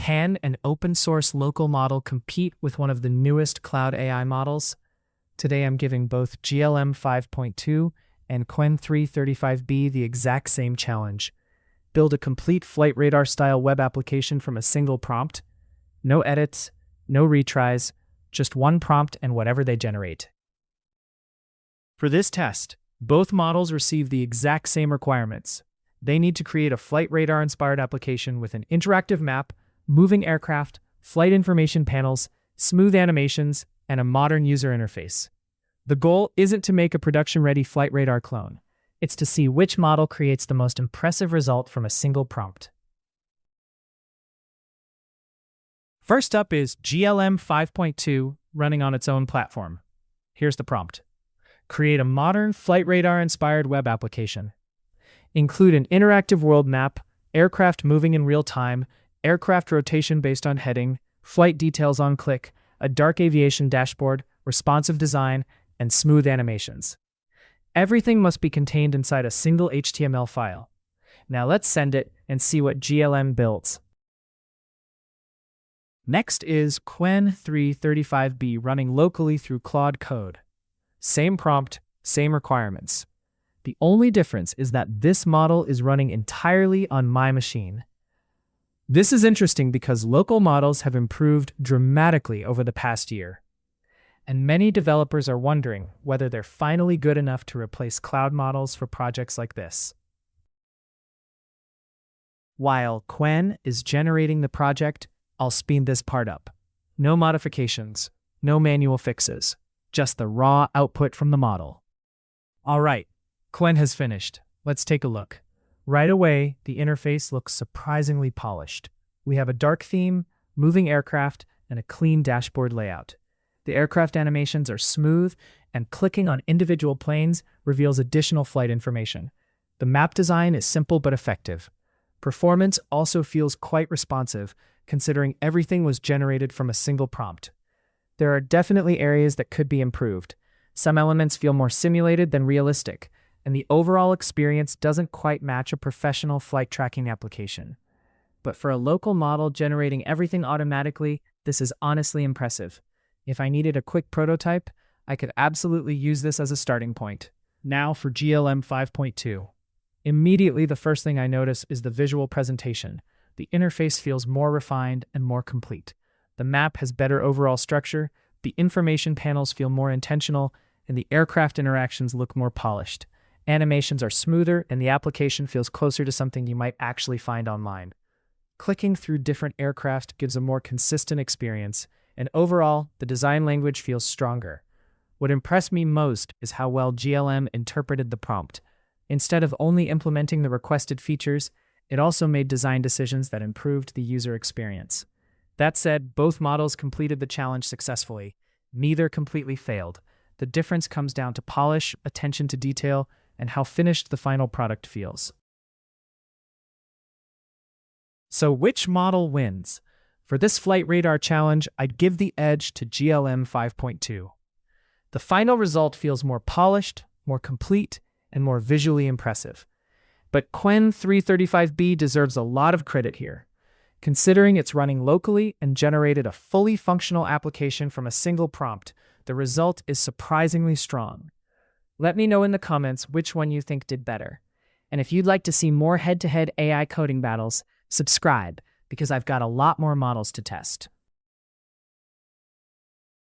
Can an open-source local model compete with one of the newest cloud AI models? Today I'm giving both GLM 5.2 and Qwen3.6 the exact same challenge. Build a complete FlightRadar-style web application from a single prompt. No edits, no retries, just one prompt and whatever they generate. For this test, both models receive the exact same requirements. They need to create a flight radar-inspired application with an interactive map, moving aircraft, flight information panels, smooth animations, and a modern user interface. The goal isn't to make a production-ready flight radar clone. It's to see which model creates the most impressive result from a single prompt. First up is GLM 5.2 running on its own platform. Here's the prompt. Create a modern flight radar-inspired web application. Include an interactive world map, aircraft moving in real time, aircraft rotation based on heading, flight details on click, a dark aviation dashboard, responsive design, and smooth animations. Everything must be contained inside a single HTML file. Now let's send it and see what GLM builds. Next is Qwen3.6 running locally through Claude Code. Same prompt, same requirements. The only difference is that this model is running entirely on my machine. This is interesting because local models have improved dramatically over the past year, and many developers are wondering whether they're finally good enough to replace cloud models for projects like this. While Qwen is generating the project, I'll speed this part up. No modifications, no manual fixes, just the raw output from the model. All right, Qwen has finished. Let's take a look. Right away, the interface looks surprisingly polished. We have a dark theme, moving aircraft, and a clean dashboard layout. The aircraft animations are smooth, and clicking on individual planes reveals additional flight information. The map design is simple but effective. Performance also feels quite responsive, considering everything was generated from a single prompt. There are definitely areas that could be improved. Some elements feel more simulated than realistic, and the overall experience doesn't quite match a professional flight tracking application. But for a local model generating everything automatically, this is honestly impressive. If I needed a quick prototype, I could absolutely use this as a starting point. Now for GLM 5.2. Immediately, the first thing I notice is the visual presentation. The interface feels more refined and more complete. The map has better overall structure, the information panels feel more intentional, and the aircraft interactions look more polished. Animations are smoother, and the application feels closer to something you might actually find online. Clicking through different aircraft gives a more consistent experience, and overall, the design language feels stronger. What impressed me most is how well GLM interpreted the prompt. Instead of only implementing the requested features, it also made design decisions that improved the user experience. That said, both models completed the challenge successfully. Neither completely failed. The difference comes down to polish, attention to detail, and how finished the final product feels. So which model wins? For this flight radar challenge, I'd give the edge to GLM 5.2. The final result feels more polished, more complete, and more visually impressive. But Qwen3.6 deserves a lot of credit here. Considering it's running locally and generated a fully functional application from a single prompt, the result is surprisingly strong. Let me know in the comments which one you think did better. And if you'd like to see more head-to-head AI coding battles, subscribe, because I've got a lot more models to test.